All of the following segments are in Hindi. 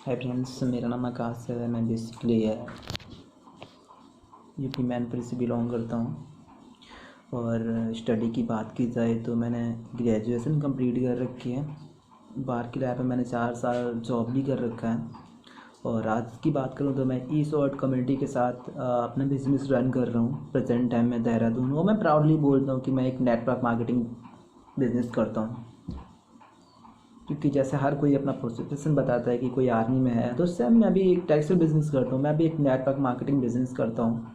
हाय फ्रेंड्स, मेरा नाम आकाश है। मैं बेसिकली यूपी मैनपुरी से बिलोंग करता हूँ। और स्टडी की बात की जाए तो मैंने ग्रेजुएशन कंप्लीट कर रखी है। बाहर की लैब में मैंने 4 साल जॉब भी कर रखा है। और आज की बात करूँ तो मैं ई शॉर्ट कम्युनिटी के साथ अपना बिजनेस रन कर रहा हूँ प्रेजेंट टाइम में देहरादून। और मैं प्राउडली बोलता हूँ कि मैं एक नेटवर्क मार्केटिंग बिजनेस करता हूँ, क्योंकि जैसे हर कोई अपना प्रोफेशन बताता है कि कोई आर्मी में है, तो सेम मैं भी एक टेक्सटाइल बिज़नेस करता हूँ। मैं भी एक नेटवर्क मार्केटिंग बिज़नेस करता हूँ।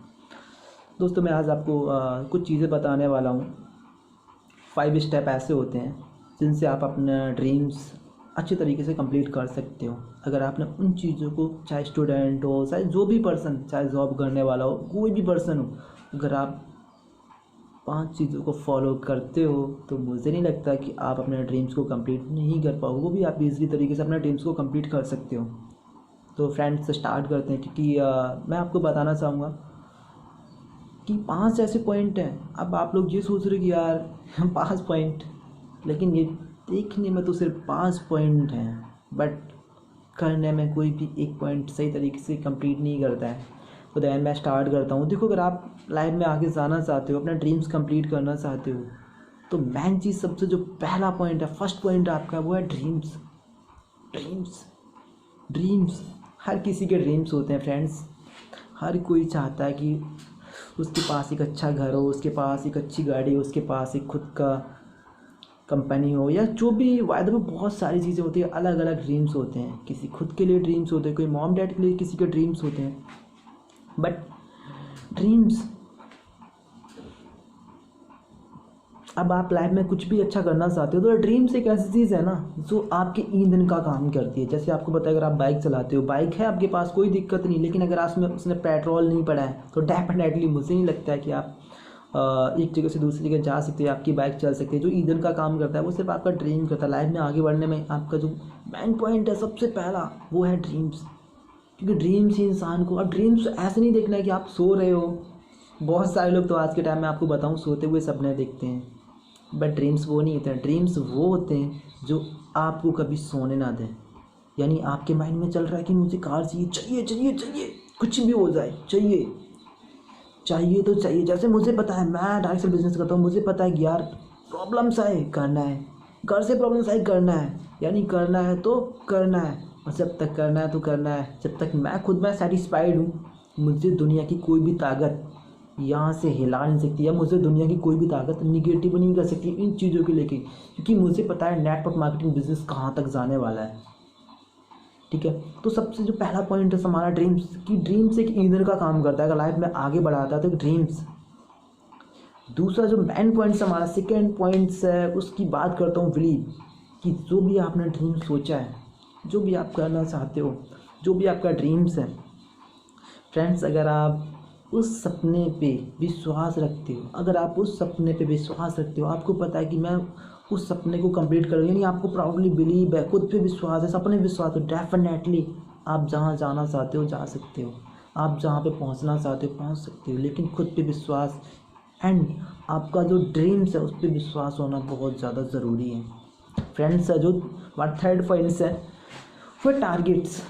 दोस्तों, मैं आज आपको कुछ चीज़ें बताने वाला हूँ। 5 स्टेप ऐसे होते हैं जिनसे आप अपना ड्रीम्स अच्छे तरीके से कंप्लीट कर सकते हो। अगर आपने उन चीज़ों को, चाहे स्टूडेंट हो, चाहे जो भी पर्सन, चाहे जॉब करने वाला हो, कोई भी पर्सन हो, अगर आप 5 चीज़ों को फॉलो करते हो तो मुझे नहीं लगता कि आप अपने ड्रीम्स को कंप्लीट नहीं कर पाओगे। वो भी आप ईज़िली तरीके से अपने ड्रीम्स को कंप्लीट कर सकते हो। तो फ्रेंड्स, स्टार्ट करते हैं, क्योंकि मैं आपको बताना चाहूँगा कि 5 ऐसे पॉइंट हैं। अब आप लोग ये सोच रहे हो कि यार 5 पॉइंट, लेकिन ये देखने में तो सिर्फ 5 पॉइंट हैं, बट करने में कोई भी एक पॉइंट सही तरीके से कंप्लीट नहीं करता है। तो दैन मैं स्टार्ट करता हूँ। देखो, अगर आप लाइफ में आगे जाना चाहते हो, अपना ड्रीम्स कंप्लीट करना चाहते हो, तो मेन चीज़, सबसे जो पहला पॉइंट है, फर्स्ट पॉइंट आपका, वो है ड्रीम्स। ड्रीम्स ड्रीम्स हर किसी के ड्रीम्स होते हैं फ्रेंड्स। हर कोई चाहता है कि उसके पास एक अच्छा घर हो, उसके पास एक अच्छी गाड़ी हो, उसके पास एक खुद का कंपनी हो, या जो भी वायदे में बहुत सारी चीज़ें होती है। अलग अलग ड्रीम्स होते हैं। किसी खुद के लिए ड्रीम्स होते हैं, कोई मॉम डैड के लिए किसी के ड्रीम्स होते हैं। बट ड्रीम्स, अब आप लाइफ में कुछ भी अच्छा करना चाहते हो तो ड्रीम्स एक ऐसी चीज़ है ना जो आपके ईंधन का काम करती है। जैसे आपको पता है, अगर आप बाइक चलाते हो, बाइक है आपके पास, कोई दिक्कत नहीं, लेकिन अगर उसमें पेट्रोल नहीं पड़ा है तो डेफिनेटली मुझे नहीं लगता है कि आप एक जगह से दूसरी जगह जा सकते हैं, आपकी बाइक चल सकती है। जो ईंधन का काम करता है वो सिर्फ आपका ड्रीम करता है। लाइफ में आगे बढ़ने में आपका जो मेन पॉइंट है सबसे पहला, वो है ड्रीम्स। क्योंकि ड्रीम्स ही इंसान को, अब ड्रीम्स ऐसे नहीं देखना है कि आप सो रहे हो। बहुत सारे लोग तो आज के टाइम में आपको बताऊं सोते हुए सपने देखते हैं, बट ड्रीम्स वो नहीं होते हैं। ड्रीम्स वो होते हैं जो आपको कभी सोने ना दें। यानी आपके माइंड में चल रहा है कि मुझे कार चाहिए, चाहिए चाहिए चाहिए, कुछ भी हो जाए, चाहिए चाहिए तो चाहिए। जैसे मुझे पता है, मैं 2.5 साल बिजनेस करता हूँ, मुझे पता है कि यार प्रॉब्लम्स आए करना है, घर से प्रॉब्लम्स आए करना है, यानी करना है तो करना है। और जब तक करना है तो करना है, जब तक मैं खुद में सेटिस्फाइड हूँ, मुझे दुनिया की कोई भी ताकत यहाँ से हिला नहीं सकती, या मुझे दुनिया की कोई भी ताकत निगेटिव नहीं कर सकती इन चीज़ों के लेके। क्योंकि मुझे पता है नेटवर्क मार्केटिंग बिजनेस कहाँ तक जाने वाला है। ठीक है, तो सबसे जो पहला पॉइंट है हमारा ड्रीम्स, की ड्रीम्स एक ईंधन का काम करता है अगर लाइफ में आगे बढ़ाता है तो ड्रीम्स। दूसरा जो मेन पॉइंट्स हमारा सेकेंड पॉइंट्स है, उसकी बात करता हूँ बिलीव। कि जो भी आपने ड्रीम सोचा है, जो भी आप करना चाहते हो, जो भी आपका ड्रीम्स है फ्रेंड्स, अगर आप उस सपने पे विश्वास रखते हो, अगर आप उस सपने पे विश्वास रखते हो, आपको पता है कि मैं उस सपने को कंप्लीट करूँगी, यानी आपको प्राउडली बिलीव है, खुद पे विश्वास है, सपने विश्वास है, डेफिनेटली आप जहाँ जाना चाहते हो जा सकते हो, आप जहाँ पे पहुँचना चाहते हो पहुँच सकते हो। लेकिन खुद पे विश्वास एंड आपका जो ड्रीम्स है उस पर विश्वास होना बहुत ज़्यादा ज़रूरी है फ्रेंड्स। जो थर्ड पॉइंट्स है वो टारगेट्स।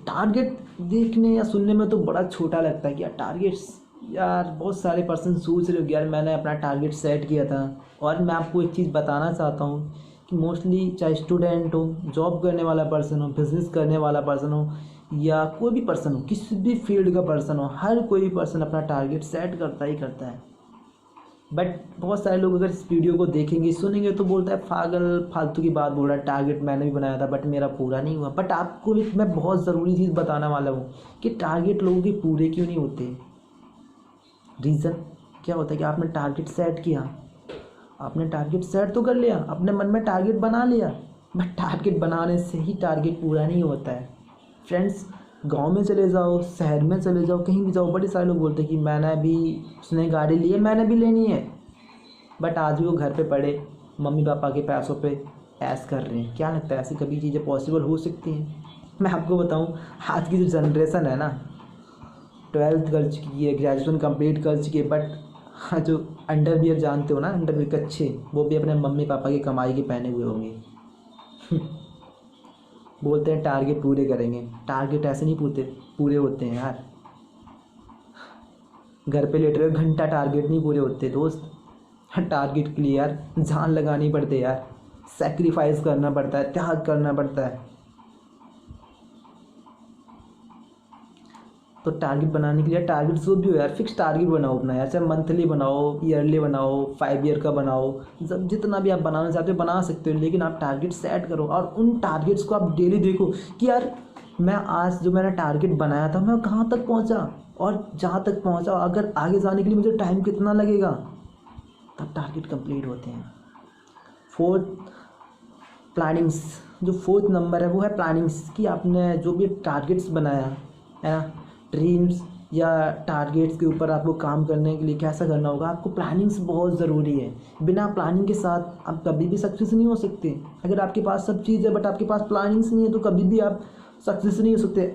टारगेट देखने या सुनने में तो बड़ा छोटा लगता है कि यार टारगेट्स, यार बहुत सारे पर्सन सोच रहे हो कि यार मैंने अपना टारगेट सेट किया था। और मैं आपको एक चीज़ बताना चाहता हूँ कि मोस्टली चाहे स्टूडेंट हो, जॉब करने वाला पर्सन हो, बिजनेस करने वाला पर्सन हो, या कोई भी पर्सन हो, किसी भी फील्ड का पर्सन हो, हर कोई पर्सन अपना टारगेट सेट करता ही करता है। बट बहुत सारे लोग अगर इस वीडियो को देखेंगे, सुनेंगे, तो बोलता है पागल, फालतू की बात बोल रहा है, टारगेट मैंने भी बनाया था बट मेरा पूरा नहीं हुआ। बट आपको भी मैं बहुत ज़रूरी चीज़ बताने वाला हूँ कि टारगेट लोगों के पूरे क्यों नहीं होते। रीज़न क्या होता है कि आपने टारगेट सेट किया, आपने टारगेट सेट तो कर लिया, अपने मन में टारगेट बना लिया, बट टारगेट बनाने से ही टारगेट पूरा नहीं होता है फ्रेंड्स। गांव में चले जाओ, शहर में चले जाओ, कहीं भी जाओ, बड़े सारे लोग बोलते हैं कि मैंने भी, उसने गाड़ी ली है, मैंने भी लेनी है, बट आज भी वो घर पे पड़े मम्मी पापा के पैसों पे ऐश कर रहे हैं। क्या लगता है ऐसी कभी चीज़ें पॉसिबल हो सकती हैं? मैं आपको बताऊं, आज की जो जनरेशन है ना, 12th कर चुकी है, ग्रेजुएशन कंप्लीट कर चुकी है, बट हाँ, जो अंडरवियर जानते हो ना, अंडरवियर कच्छे, वो भी अपने मम्मी पापा की कमाई के पहने हुए होंगे। बोलते हैं टारगेट पूरे करेंगे, टारगेट ऐसे नहीं पूरे होते हैं यार। घर पे लेट रहे हो घंटा, टारगेट नहीं पूरे होते दोस्त। टारगेट के लिए यार जान लगानी पड़ती है यार, सेक्रीफाइस करना पड़ता है, त्याग करना पड़ता है। तो टारगेट बनाने के लिए टारगेट जो भी हो यार, फिक्स टारगेट बनाओ अपना यार, चाहे मंथली बनाओ, ईयरली बनाओ, 5 ईयर का बनाओ, जब जितना भी आप बनाना चाहते हो बना सकते हो, लेकिन आप टारगेट सेट करो और उन टारगेट्स को आप डेली देखो कि यार मैं आज जो मैंने टारगेट बनाया था मैं कहाँ तक पहुँचा, और जहाँ तक पहुँचा अगर आगे जाने के लिए मुझे टाइम कितना लगेगा, तब टारगेट कंप्लीट होते हैं। Fourth, plannings. जो फोर्थ नंबर है वो है प्लानिंग्स, कि आपने जो भी टारगेट्स बनाया है ना, ड्रीम्स या टारगेट्स के ऊपर आपको काम करने के लिए कैसा करना होगा, आपको प्लानिंग्स बहुत ज़रूरी है। बिना प्लानिंग के साथ आप कभी भी सक्सेस नहीं हो सकते। अगर आपके पास सब चीज़ है बट आपके पास प्लानिंग्स नहीं है तो कभी भी आप सक्सेस नहीं हो सकते।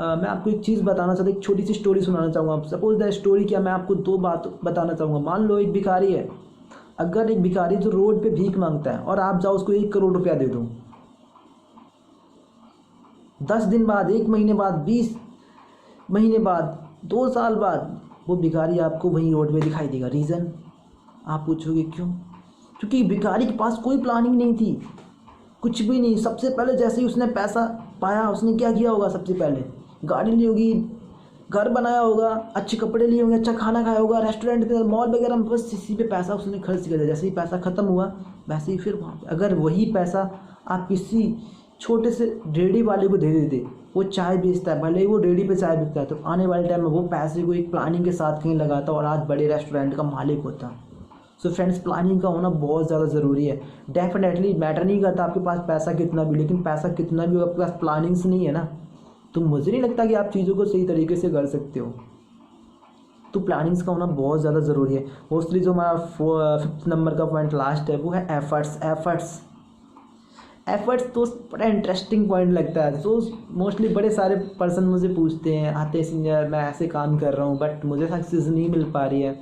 मैं आपको एक चीज़ बताना चाहता हूँ, एक छोटी सी स्टोरी सुनाना चाहूँगा। सपोज द स्टोरी क्या, मैं आपको 2 बात बताना चाहूँगा। मान लो एक भिखारी है, अगर एक भिखारी जो रोड पे भीख मांगता है और आप जाओ उसको 1 करोड़ रुपया दे दो, 10 दिन बाद, 1 महीने बाद, 20 महीने बाद, 2 साल बाद वो भिखारी आपको वहीं रोड पे दिखाई देगा। रीज़न आप पूछोगे क्यों? क्योंकि भिखारी के पास कोई प्लानिंग नहीं थी, कुछ भी नहीं। सबसे पहले जैसे ही उसने पैसा पाया उसने क्या किया होगा, सबसे पहले गाड़ी ली होगी, घर बनाया होगा, अच्छे कपड़े लिए होंगे, अच्छा खाना खाया होगा, रेस्टोरेंट पे, मॉल वगैरह में, बस इसी पे पैसा उसने खर्च किया। जैसे ही पैसा ख़त्म हुआ वैसे ही फिर वहाँ पे अगर वही पैसा आप किसी छोटे से रेडी वाले को दे देते, वो चाय बेचता है, भले ही वो रेडी पे चाय बेचता है, तो आने वाले टाइम में वो पैसे को एक प्लानिंग के साथ कहीं लगाता और आज बड़े रेस्टोरेंट का मालिक होता। सो फ्रेंड्स, प्लानिंग का होना बहुत ज़्यादा ज़रूरी है। डेफिनेटली मैटर नहीं करता आपके पास पैसा कितना भी, लेकिन पैसा कितना भी आपके पास प्लानिंग्स नहीं है ना, तो मुझे नहीं लगता कि आप चीज़ों को सही तरीके से कर सकते हो। तो प्लानिंग्स का होना बहुत ज़्यादा ज़रूरी है। मोस्टली जो हमारा 5th नंबर का पॉइंट लास्ट है वो है एफर्ट्स। तो बड़ा इंटरेस्टिंग पॉइंट लगता है। तो मोस्टली बड़े सारे पर्सन मुझे पूछते हैं, आते सीनियर मैं ऐसे काम कर रहा हूँ बट मुझे सक्सेस नहीं मिल पा रही है,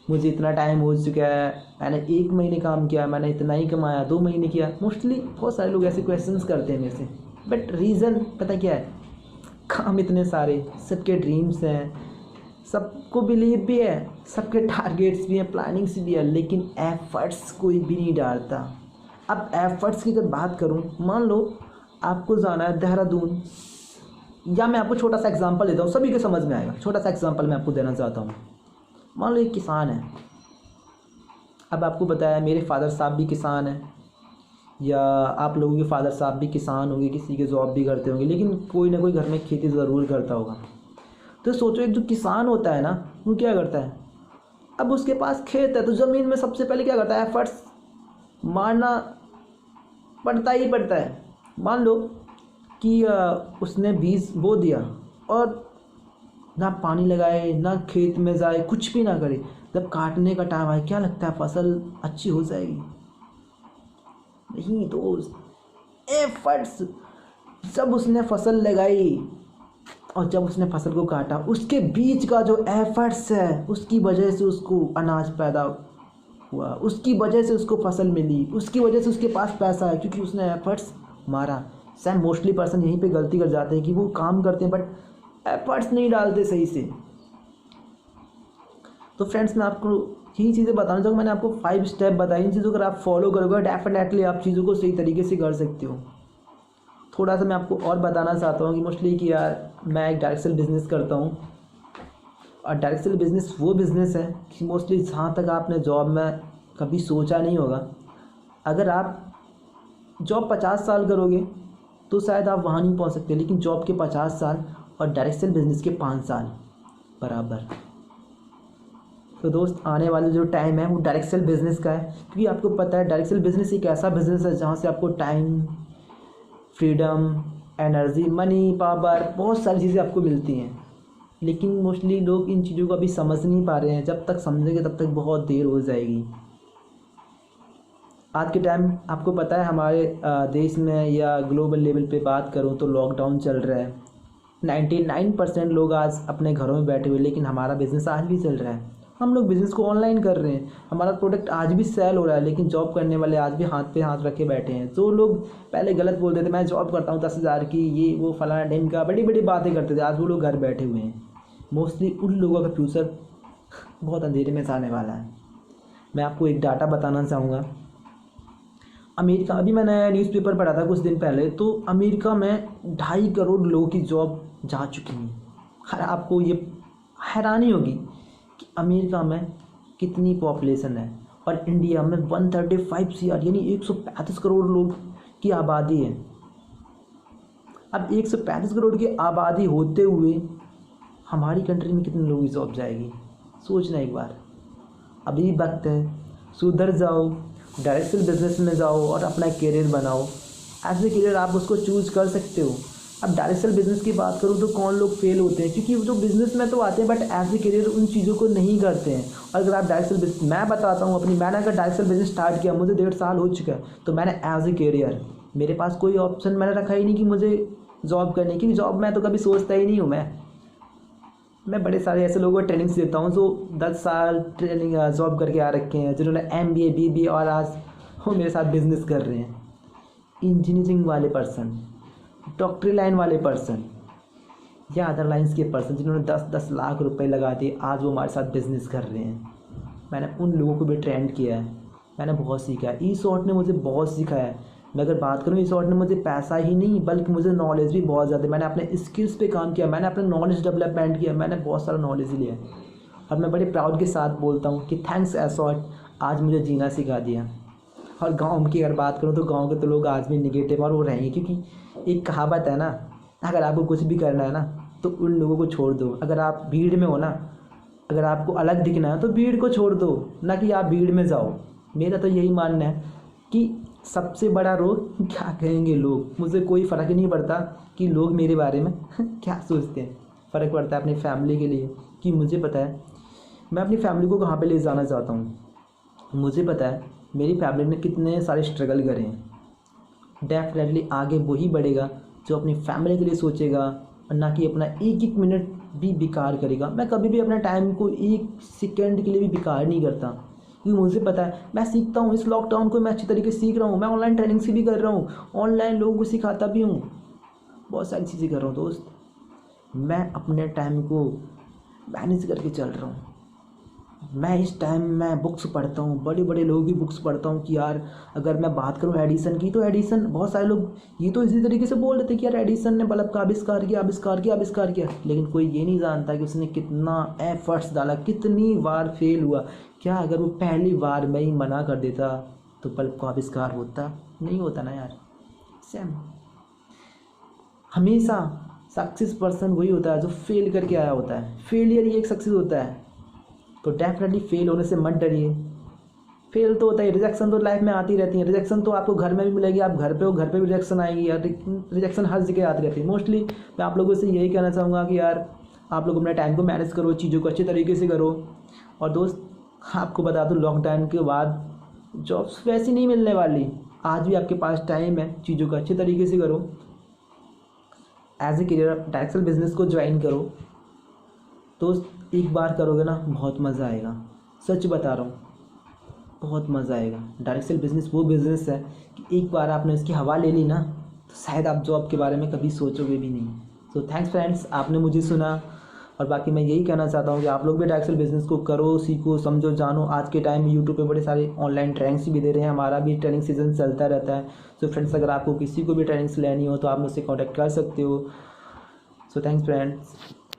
मुझे इतना टाइम हो चुका है, मैंने 1 महीने काम किया, मैंने इतना ही कमाया, 2 महीने किया। मोस्टली बहुत सारे लोग ऐसे क्वेश्चंस करते हैं मेरे से, बट रीज़न पता क्या है, काम इतने सारे, सबके ड्रीम्स हैं, सबको बिलीव भी है, सबके टारगेट्स भी हैं, प्लानिंग्स भी है, लेकिन एफर्ट्स कोई भी नहीं डालता। अब एफर्ट्स की अगर बात करूं, मान लो आपको जाना है देहरादून, या मैं आपको छोटा सा एग्जांपल देता हूं, सभी को समझ में आएगा। छोटा सा एग्जांपल मैं आपको देना चाहता हूं। मान लो एक किसान है, अब आपको बताया मेरे फादर साहब भी किसान हैं, या आप लोगों के फादर साहब भी किसान होंगे, किसी के जॉब भी करते होंगे, लेकिन कोई ना कोई घर में खेती ज़रूर करता होगा। तो सोचो एक जो किसान होता है ना, वो क्या करता है, अब उसके पास खेत है तो ज़मीन में सबसे पहले क्या करता है, एफर्ट्स मारना पड़ता ही पड़ता है। मान लो कि उसने बीज बो दिया और ना पानी लगाए, ना खेत में जाए, कुछ भी ना करे, जब काटने का टाइम आए क्या लगता है फसल अच्छी हो जाएगी? नहीं दोस्त, एफर्ट्स। जब उसने फसल लगाई और जब उसने फसल को काटा, उसके बीच का जो एफर्ट्स है उसकी वजह से उसको अनाज पैदा हुआ, उसकी वजह से उसको फसल मिली, उसकी वजह से उसके पास पैसा है, क्योंकि उसने एफर्ट्स मारा। सैम मोस्टली पर्सन यहीं पे गलती कर जाते हैं कि वो काम करते हैं बट एफर्ट्स नहीं डालते सही से। तो फ्रेंड्स, मैं आपको यही चीज़ें बताना चाहूँगा। मैंने आपको 5 स्टेप बताई, इन चीज़ों को अगर आप फॉलो करोगे डेफिनेटली आप चीज़ों को सही तरीके से कर सकते हो। थोड़ा सा मैं आपको और बताना चाहता हूँ कि मोस्टली कि यार मैं एक डायरेक्ट सेल बिज़नेस करता हूँ, और डायरेक्ट सेल बिज़नेस वो बिज़नेस है कि मोस्टली जहाँ तक आपने जॉब में कभी सोचा नहीं होगा। अगर आप जॉब 50 साल करोगे तो शायद आप वहाँ नहीं पहुँच सकते, लेकिन जॉब के 50 साल और डायरेक्ट सेल बिज़नेस के 5 साल बराबर। तो दोस्त, आने वाले जो टाइम है वो डायरेक्ट सेल बिज़नेस का है, क्योंकि आपको पता है डायरेक्ट सेल बिज़नेस एक ऐसा बिज़नेस है जहाँ से आपको time, freedom, energy, money, power, बहुत सारी चीज़ें आपको मिलती हैं। लेकिन मोस्टली लोग इन चीज़ों को अभी समझ नहीं पा रहे हैं। जब तक समझेंगे तब तक बहुत देर हो जाएगी। आज के टाइम आपको पता है हमारे देश में या ग्लोबल लेवल पे बात करूँ तो लॉकडाउन चल रहा है। 99% लोग आज अपने घरों में बैठे हुए, लेकिन हमारा बिज़नेस आज भी चल रहा है। हम लोग बिज़नेस को ऑनलाइन कर रहे हैं, हमारा प्रोडक्ट आज भी सेल हो रहा है, लेकिन जॉब करने वाले आज भी हाथ पे हाथ रखे बैठे हैं। जो लोग पहले गलत बोलते थे, मैं जॉब करता हूँ 10,000 की, ये वो फलाना दिन का, बड़ी बड़ी बातें करते थे, आज वो लोग घर बैठे हुए हैं। मोस्टली उन लोगों का फ्यूचर बहुत अंधेरे में जाने वाला है। मैं आपको एक डाटा बताना चाहूँगा। अमेरिका, अभी मैंने न्यूज़पेपर पढ़ा था कुछ दिन पहले, तो अमेरिका में 2.5 करोड़ लोगों की जॉब जा चुकी है। आपको ये हैरानी होगी कि अमेरिका में कितनी पॉपुलेशन है और इंडिया में 135 CR यानी 135 करोड़ लोग की आबादी है। अब 135 करोड़ की आबादी होते हुए हमारी कंट्री में कितने लोगों की जॉब जाएगी, सोचना एक बार। अभी वक्त है, सुधर जाओ, डायरेक्ट बिजनेस में जाओ और अपना करियर बनाओ। एज ए करियर आप उसको चूज़ कर सकते हो। अब डायरेक्ट बिजनेस की बात करूँ तो कौन लोग फेल होते हैं, क्योंकि वो जो बिज़नेस में तो आते हैं बट एज ए करियर उन चीज़ों को नहीं करते हैं। और अगर आप डायरेक्ट बिजनेस, मैं बताता हूँ अपनी, मैंने अगर डायरेक्ट बिजनेस स्टार्ट किया, मुझे 1.5 साल हो चुका है, तो मैंने एज ए करियर, मेरे पास कोई ऑप्शन मैंने रखा ही नहीं कि मुझे जॉब करनी, क्योंकि जॉब मैं तो कभी सोचता ही नहीं हूँ। मैं बड़े सारे ऐसे लोगों को ट्रेनिंग्स देता हूँ जो 10 साल ट्रेनिंग जॉब करके आ रखे हैं, जिन्होंने MBA BBA और आज वो मेरे साथ बिजनेस कर रहे हैं। इंजीनियरिंग वाले पर्सन, डॉक्टरी लाइन वाले पर्सन या अदर लाइन्स के पर्सन जिन्होंने 10-10 लाख रुपए लगा दिए, आज वो हमारे साथ बिजनेस कर रहे हैं। मैंने उन लोगों को भी ट्रेंड किया है, मैंने बहुत सीखा है। ई-शॉर्ट ने मुझे बहुत सिखाया है। मैं अगर बात करूँ, ई-शॉर्ट ने मुझे पैसा ही नहीं बल्कि मुझे नॉलेज भी बहुत ज़्यादा, मैंने अपने स्किल्स पे काम किया, मैंने अपने नॉलेज डेवलपमेंट किया, मैंने बहुत सारा नॉलेज लिया। और मैं बड़े प्राउड के साथ बोलता हूँ कि थैंक्स ई-शॉर्ट, आज मुझे जीना सिखा दिया। और गांव की अगर बात करूँ तो गांव के तो लोग आज भी निगेटिव और वो रहेंगे, क्योंकि एक कहावत है ना, अगर आपको कुछ भी करना है ना तो उन लोगों को छोड़ दो। अगर आप भीड़ में हो ना, अगर आपको अलग दिखना है तो भीड़ को छोड़ दो, ना कि आप भीड़ में जाओ। मेरा तो यही मानना है कि सबसे बड़ा रोग क्या कहेंगे लोग, मुझे कोई फ़र्क नहीं पड़ता कि लोग मेरे बारे में क्या सोचते हैं। फ़र्क पड़ता है अपनी फैमिली के लिए, कि मुझे पता है मैं अपनी फैमिली को कहाँ पे ले जाना चाहता हूँ। मुझे पता है मेरी फैमिली ने कितने सारे स्ट्रगल करे हैं। डेफिनेटली आगे वही बढ़ेगा जो अपनी फैमिली के लिए सोचेगा, और ना कि अपना एक एक मिनट भी बेकार करेगा। मैं कभी भी अपने टाइम को 1 सेकंड के लिए भी बेकार नहीं करता, क्योंकि मुझे पता है मैं सीखता हूँ। इस लॉकडाउन को मैं अच्छी तरीके से सीख रहा हूँ। मैं ऑनलाइन ट्रेनिंग से भी कर रहा हूँ, ऑनलाइन लोगों को सिखाता भी हूँ, बहुत सारी चीज़ें कर रहा हूँ दोस्त। मैं अपने टाइम को मैनेज करके चल रहा हूँ। मैं इस टाइम में बुक्स पढ़ता हूँ, बड़े बड़े लोगों की बुक्स पढ़ता हूँ कि यार अगर मैं बात करूँ एडिसन की, तो एडिसन, बहुत सारे लोग ये तो इसी तरीके से बोल रहे थे कि यार एडिसन ने बल्ब का आविष्कार किया, लेकिन कोई ये नहीं जानता कि उसने कितना एफर्ट्स डाला, कितनी बार फेल हुआ। क्या अगर वो पहली बार में ही मना कर देता तो बल्ब का आविष्कार होता? नहीं होता ना यार। सेम हमेशा सक्सेस पर्सन वही होता है जो फेल करके आया होता है। फेलियर ही एक सक्सेस होता है। तो डेफिनेटली फेल होने से मत डरिए। फेल तो होता है, रिजेक्शन तो लाइफ में आती रहती है। रिजेक्शन तो आपको घर में भी मिलेगी, आप घर पे हो, घर पे भी रिजेक्शन आएगी यार। रिजेक्शन हर जगह आती रहती है। मोस्टली मैं आप लोगों से यही कहना चाहूँगा कि यार आप लोग अपने टाइम को मैनेज करो, चीज़ों को अच्छे तरीके से करो। और दोस्त आपको बता दूँ, लॉकडाउन के बाद जॉब्स वैसी नहीं मिलने वाली। आज भी आपके पास टाइम है, चीज़ों को अच्छे तरीके से करो। As a career direct business को ज्वाइन करो। दोस्त एक बार करोगे ना बहुत मज़ा आएगा, सच बता रहा हूँ, बहुत मज़ा आएगा। डायरेक्ट सेल बिज़नेस वो बिज़नेस है कि एक बार आपने इसकी हवा ले ली ना तो शायद आप जॉब के बारे में कभी सोचोगे भी नहीं। सो थैंक्स फ्रेंड्स, आपने मुझे सुना। और बाकी मैं यही कहना चाहता हूँ कि आप लोग भी डायरेक्ट सेल बिज़नेस को करो, सीखो, समझो, जानो। आज के टाइम में यूट्यूब पे बड़े सारे ऑनलाइन ट्रेनिंग्स भी दे रहे हैं, हमारा भी ट्रेनिंग सीजन चलता रहता है। सो फ्रेंड्स, अगर आपको किसी को भी ट्रेनिंग्स लेनी हो तो आप मुझसे कॉन्टैक्ट कर सकते हो। So thanks friends.